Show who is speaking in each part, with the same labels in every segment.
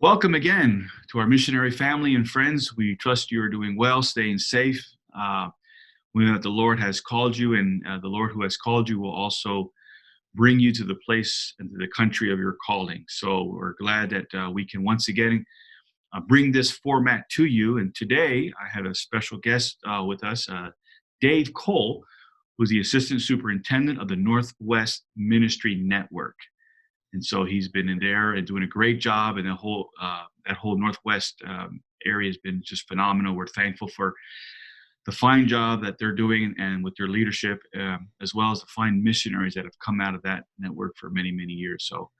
Speaker 1: Welcome again to our missionary family and friends. We trust you are doing well, staying safe. We know that the Lord has called you, and the Lord who has called you will also bring you to the place and to the country of your calling. So we're glad that we can once again bring this format to you. And today I had a special guest with us, Dave Cole, who's the assistant superintendent of the Northwest Ministry Network. And so he's been in there and doing a great job, and the whole that whole Northwest area has been just phenomenal. We're thankful for the fine job that they're doing and with their leadership, as well as the fine missionaries that have come out of that network for many, many years. So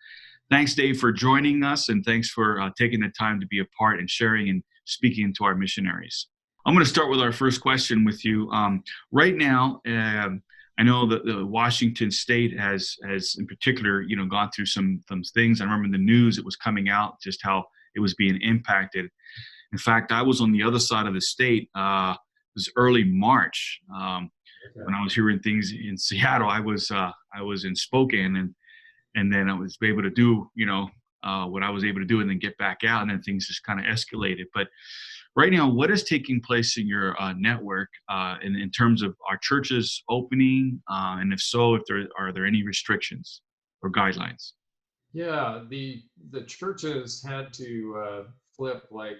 Speaker 1: thanks, Dave, for joining us, and thanks for taking the time to be a part and sharing and speaking to our missionaries. I'm going to start with our first question with you. Right now, I know that the Washington State has in particular, gone through some things. I remember in the news it was coming out just how it was being impacted. In fact, I was on the other side of the state. It was early March when I was hearing things in Seattle. I was in Spokane, and then I was able to do what I was able to do, and then get back out, and then things just kind of escalated. But right now, what is taking place in your network in terms of our churches opening, and if so, if there are there any restrictions or guidelines?
Speaker 2: Yeah, the churches had to flip like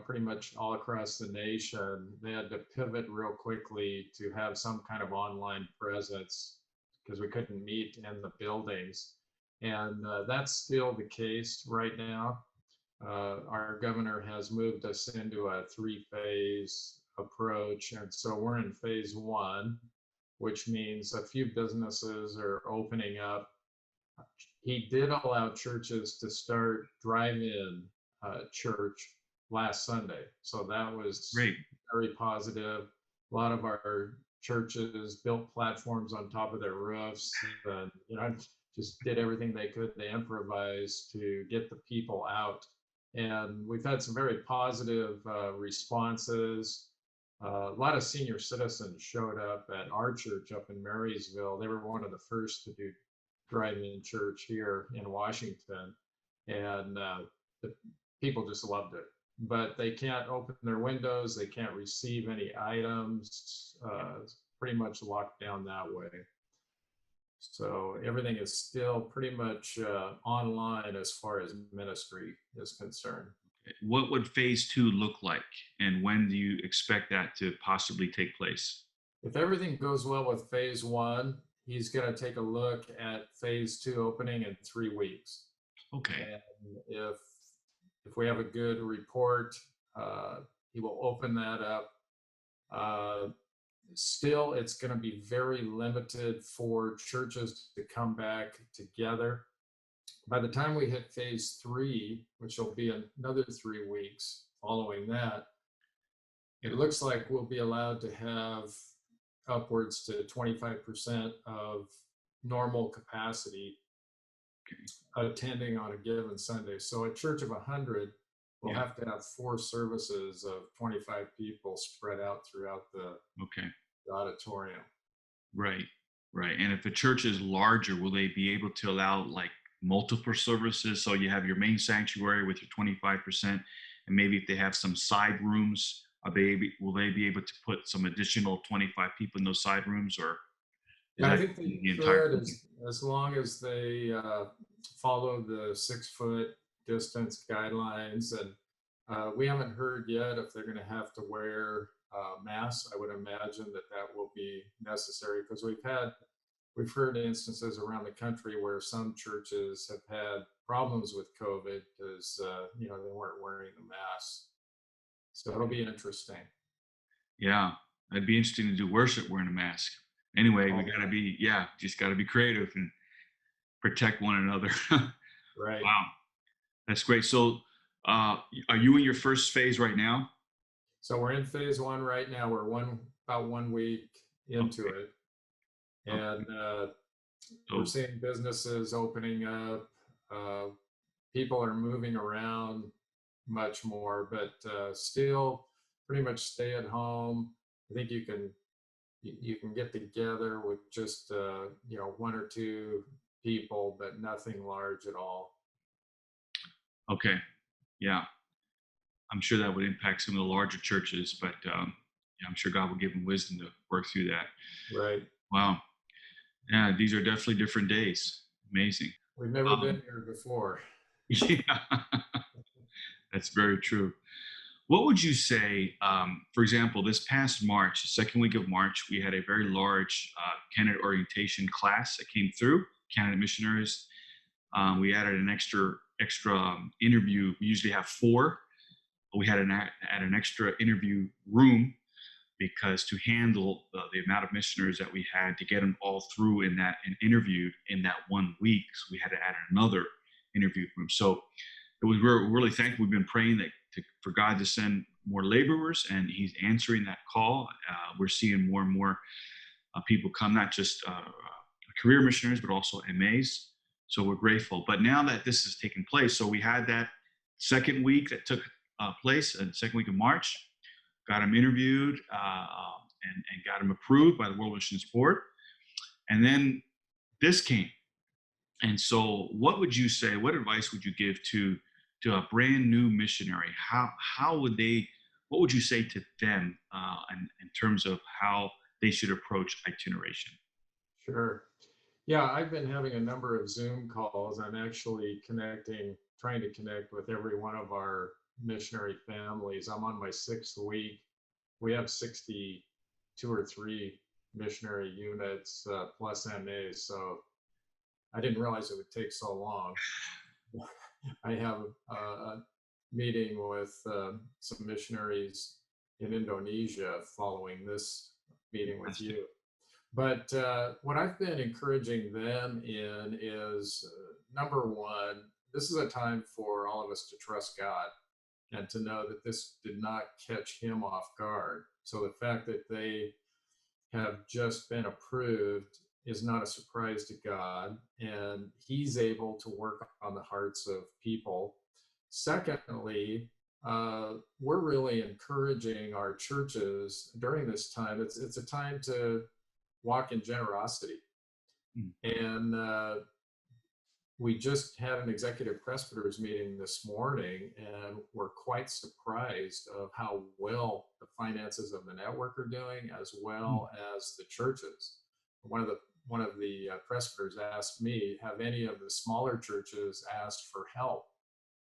Speaker 2: pretty much all across the nation. They had to pivot real quickly to have some kind of online presence because we couldn't meet in the buildings, and that's still the case right now. Our governor has moved us into a three-phase approach, and so we're in phase one, which means a few businesses are opening up. He did allow churches to start drive-in church last Sunday, so that was
Speaker 1: Great.
Speaker 2: very positive. A lot of our churches built platforms on top of their roofs, and just did everything they could. They improvised to get the people out, and we've had some very positive responses. A lot of senior citizens showed up at our church up in Marysville. They were one of the first to do drive-in church here in Washington, and the people just loved it. But they can't open their windows, they can't receive any items. It's pretty much locked down that way. So everything is still pretty much online as far as ministry is concerned.
Speaker 1: What would phase two look like, and when do you expect that to possibly take place?
Speaker 2: If everything goes well with phase one, he's going to take a look at phase two opening in 3 weeks.
Speaker 1: Okay.
Speaker 2: And if we have a good report, he will open that up. Still, it's going to be very limited for churches to come back together. By the time we hit phase three, which will be another 3 weeks following that, it looks like we'll be allowed to have upwards to 25% of normal capacity attending on a given Sunday. So a church of 100 will have to have 4 services of 25 people spread out throughout the
Speaker 1: Okay.
Speaker 2: auditorium.
Speaker 1: Right. Right. And if a church is larger, will they be able to allow like multiple services? So you have your main sanctuary with your 25%, and maybe if they have some side rooms, will they be able to put some additional 25 people in those side rooms, or is
Speaker 2: Yeah, I
Speaker 1: that
Speaker 2: think they
Speaker 1: the entire
Speaker 2: could,
Speaker 1: building?
Speaker 2: as long as they follow the 6-foot distance guidelines. And we haven't heard yet if they're going to have to wear masks. I would imagine that that will be necessary because we've heard instances around the country where some churches have had problems with COVID because they weren't wearing the masks. So it'll be interesting.
Speaker 1: Yeah, it'd be interesting to do worship wearing a mask. Anyway, we
Speaker 2: Oh,
Speaker 1: got to be, yeah, just got to be creative and protect one another.
Speaker 2: right.
Speaker 1: Wow, that's great. So, are you in your first phase right now?
Speaker 2: So we're in phase one right now. We're about 1 week into
Speaker 1: Okay.
Speaker 2: it,
Speaker 1: Okay.
Speaker 2: and we're
Speaker 1: So,
Speaker 2: seeing businesses opening up. Uh, People are moving around much more, but still pretty much stay at home. I think you can get together with just 1 or 2 people, but nothing large at all.
Speaker 1: okay. Yeah, I'm sure that would impact some of the larger churches, but yeah, I'm sure God will give them wisdom to work through that.
Speaker 2: Right.
Speaker 1: Wow. Yeah, these are definitely different days. Amazing.
Speaker 2: We've never been
Speaker 1: Um,
Speaker 2: here before.
Speaker 1: yeah, that's very true. What would you say, for example, this past March, the second week of March, we had a very large candidate orientation class that came through, candidate missionaries. We added an extra interview. We usually have four, but we had an extra interview room because to handle the amount of missioners that we had to get them all through and interviewed in that 1 week, so we had to add another interview room. So we're really thankful. We've been praying for God to send more laborers, and He's answering that call. We're seeing more and more people come, not just career missionaries, but also MAs. So we're grateful. But now that this has taken place, so we had that second week that took place, the second week of March, got them interviewed and got them approved by the World Missions Board. And then this came. And so, what would you say? What advice would you give to a brand new missionary? How would they? What would you say to them in terms of how they should approach itineration?
Speaker 2: Sure. Yeah, I've been having a number of Zoom calls. I'm actually trying to connect with every one of our missionary families. I'm on my sixth week. We have 62 or three missionary units plus MAs, so I didn't realize it would take so long. I have a meeting with some missionaries in Indonesia following this meeting with
Speaker 1: Fantastic.
Speaker 2: you. But what I've been encouraging them in is number one, this is a time for all of us to trust God and to know that this did not catch Him off guard. So the fact that they have just been approved is not a surprise to God, and He's able to work on the hearts of people. Secondly, we're really encouraging our churches during this time. It's a time to walk in generosity.
Speaker 1: Mm.
Speaker 2: And we just had an executive presbyters meeting this morning, and we're quite surprised of how well the finances of the network are doing, as
Speaker 1: Mm.
Speaker 2: well as the churches. One of the presbyters asked me, have any of the smaller churches asked for help?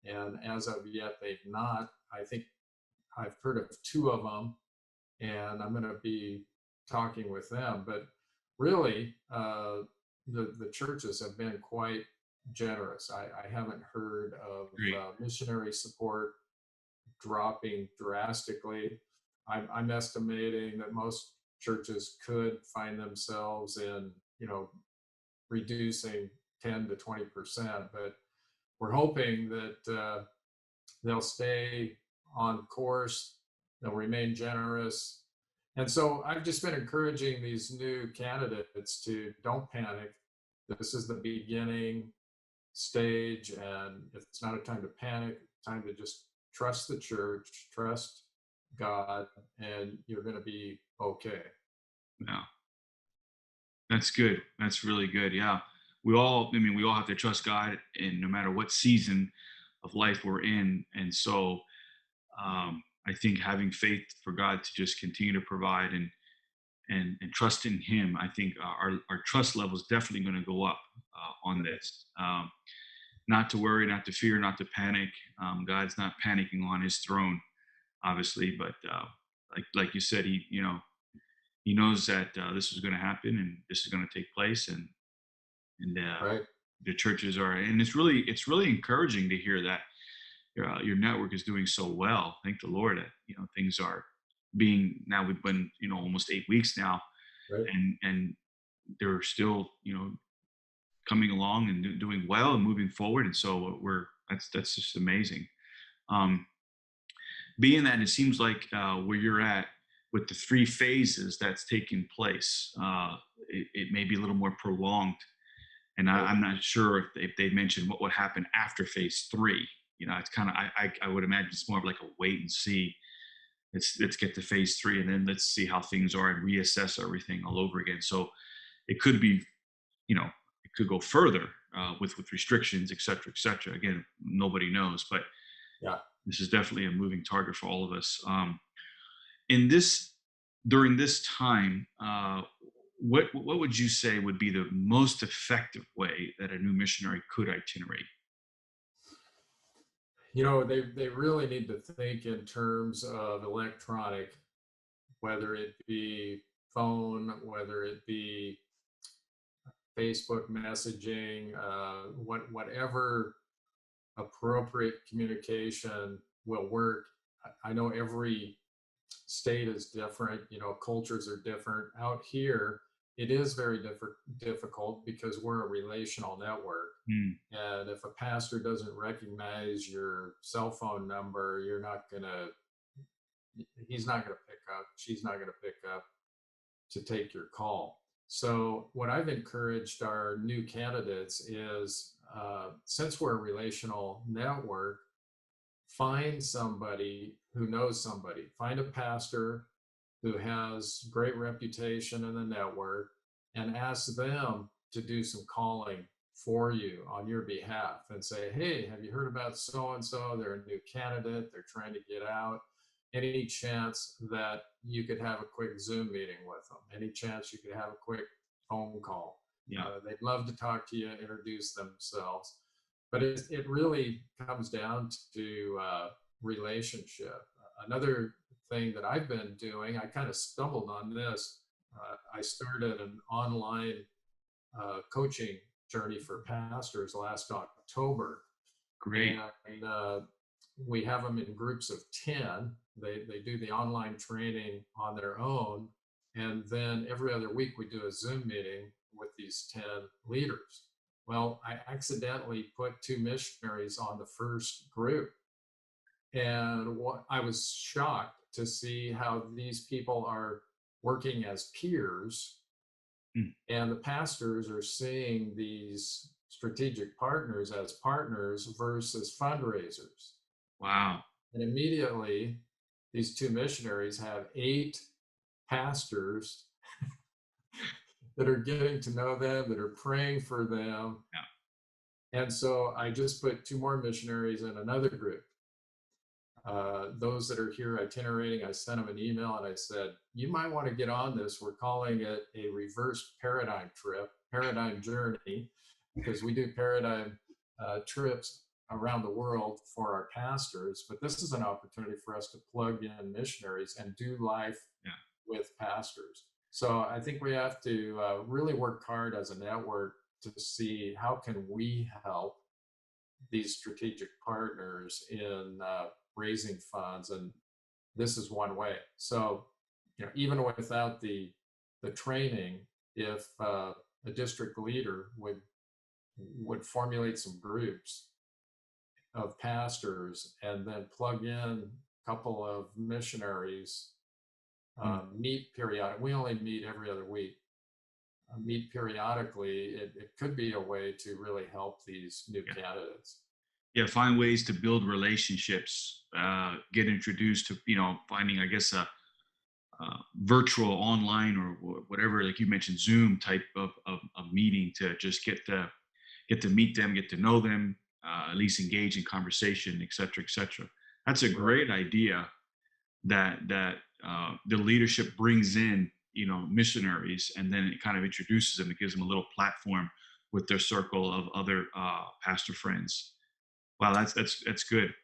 Speaker 2: And as of yet, they've not. I think I've heard of two of them, and I'm going to be talking with them. But really, the churches have been quite generous. I haven't heard of
Speaker 1: Great.
Speaker 2: missionary support dropping drastically. I'm estimating that most churches could find themselves in, reducing 10 to 20%, but we're hoping that they'll stay on course, they'll remain generous. And so I've just been encouraging these new candidates to don't panic. This is the beginning stage, and it's not a time to panic, time to just trust the church, trust God, and you're going to be okay.
Speaker 1: Yeah, that's good. That's really good. Yeah, we all have to trust God, in no matter what season of life we're in. And so, I think having faith for God to just continue to provide and trust in Him, I think our trust level is definitely going to go up on this. Not to worry, not to fear, not to panic. God's not panicking on His throne, obviously, but like you said, He knows that this is going to happen and this is going to take place, and
Speaker 2: Right.
Speaker 1: the churches are, and it's really encouraging to hear that your network is doing so well. Thank the Lord that things are being, now we've been almost 8 weeks now,
Speaker 2: Right.
Speaker 1: and they're still coming along and doing well and moving forward, and so that's just amazing. Um, Being that it seems like where you're at with the three phases that's taking place, it may be a little more prolonged, and
Speaker 2: Right.
Speaker 1: I'm not sure if they mentioned what would happen after phase three. It's kind of, I would imagine it's more of like a wait and see. Let's get to phase three, and then let's see how things are and reassess everything all over again. So it could be, it could go further with restrictions, et cetera, et cetera. Again, nobody knows, but
Speaker 2: Yeah.
Speaker 1: This is definitely a moving target for all of us. In this During this time, what would you say would be the most effective way that a new missionary could itinerate?
Speaker 2: They really need to think in terms of electronic, whether it be phone, whether it be Facebook messaging, whatever appropriate communication will work. I know every state is different, cultures are different. Out here, it is very difficult because we're a relational network.
Speaker 1: Mm,
Speaker 2: And if a pastor doesn't recognize your cell phone number, he's not going to pick up, she's not going to pick up to take your call. So, what I've encouraged our new candidates is since we're a relational network, find somebody who knows somebody, find a pastor who has great reputation in the network, and ask them to do some calling for you on your behalf and say, hey, have you heard about so and so? They're a new candidate, they're trying to get out. Any chance that you could have a quick Zoom meeting with them? Any chance you could have a quick phone call?
Speaker 1: yeah,
Speaker 2: They'd love to talk to you, introduce themselves. But it really comes down to relationship. Another thing that I've been doing, I kind of stumbled on this. I started an online coaching journey for pastors last October,
Speaker 1: great.
Speaker 2: and we have them in groups of 10. They do the online training on their own, and then every other week we do a Zoom meeting with these 10 leaders. Well, I accidentally put two missionaries on the first group, and what I was shocked to see how these people are working as peers,
Speaker 1: Mm,
Speaker 2: and the pastors are seeing these strategic partners as partners versus fundraisers.
Speaker 1: wow.
Speaker 2: And immediately, these two missionaries have 8 pastors that are getting to know them, that are praying for them.
Speaker 1: Yeah.
Speaker 2: And so I just put 2 more missionaries in another group. Those that are here itinerating, I sent them an email and I said, you might want to get on this. We're calling it a reverse paradigm trip, paradigm journey, because we do paradigm trips around the world for our pastors. But this is an opportunity for us to plug in missionaries and do life
Speaker 1: Yeah.
Speaker 2: with pastors. So I think we have to really work hard as a network to see how can we help these strategic partners in raising funds, and this is one way. So, even without the training, if a district leader would formulate some groups of pastors and then plug in a couple of missionaries,
Speaker 1: Mm.
Speaker 2: meet periodic. We only meet every other week. Meet periodically. It could be a way to really help these new
Speaker 1: Yeah.
Speaker 2: candidates.
Speaker 1: Yeah, find ways to build relationships, get introduced to, finding, I guess, a virtual online or whatever, like you mentioned, Zoom type of meeting to just get to meet them, get to know them, at least engage in conversation, et cetera, et cetera. That's a
Speaker 2: Right.
Speaker 1: great idea that the leadership brings in, missionaries, and then it kind of introduces them. It gives them a little platform with their circle of other pastor friends. Wow, that's good.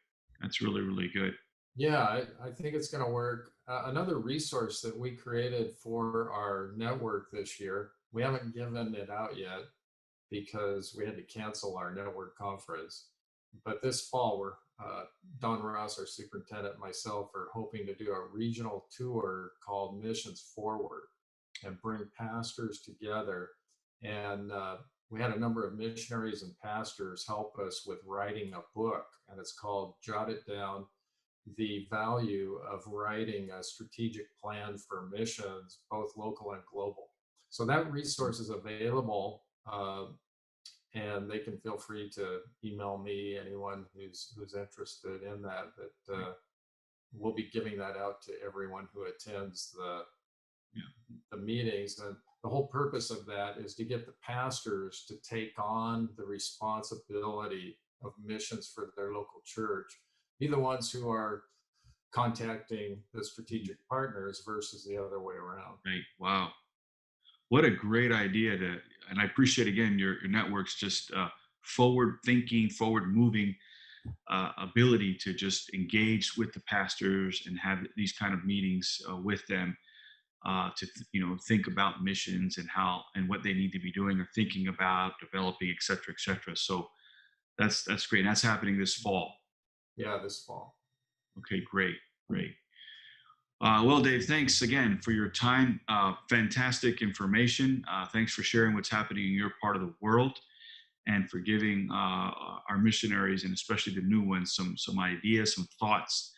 Speaker 1: That's really really good.
Speaker 2: Yeah, I think it's going to work. Another resource that we created for our network this year, we haven't given it out yet because we had to cancel our network conference. But this fall, Don Ross, our superintendent, and myself are hoping to do a regional tour called Missions Forward and bring pastors together. And we had a number of missionaries and pastors help us with writing a book, and it's called Jot It Down: The Value of Writing a Strategic Plan for Missions, both local and global. So that resource is available, and they can feel free to email me, anyone who's interested in that. We'll be giving that out to everyone who attends
Speaker 1: Yeah.
Speaker 2: the meetings. And the whole purpose of that is to get the pastors to take on the responsibility of missions for their local church, be the ones who are contacting the strategic partners versus the other way around.
Speaker 1: Right. Wow. What a great idea and I appreciate again your network's just forward thinking, forward moving ability to just engage with the pastors and have these kind of meetings with them think about missions and how and what they need to be doing or thinking about developing, et cetera, et cetera. So that's great. That's happening this fall.
Speaker 2: Yeah, this fall.
Speaker 1: Okay, great, great. Well, Dave, thanks again for your time. Fantastic information. Thanks for sharing what's happening in your part of the world and for giving our missionaries and especially the new ones some ideas, some thoughts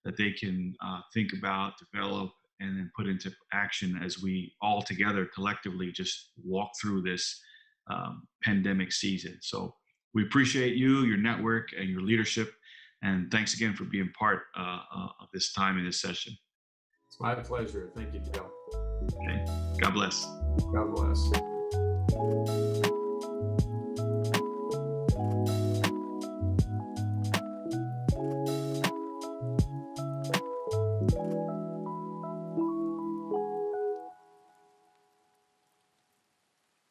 Speaker 1: that they can think about, develop, and then put into action as we all together collectively just walk through this pandemic season. So we appreciate you, your network, and your leadership. And thanks again for being part of this time in this session.
Speaker 2: It's my pleasure. Thank you, Dale.
Speaker 1: Okay. God bless.
Speaker 2: God bless.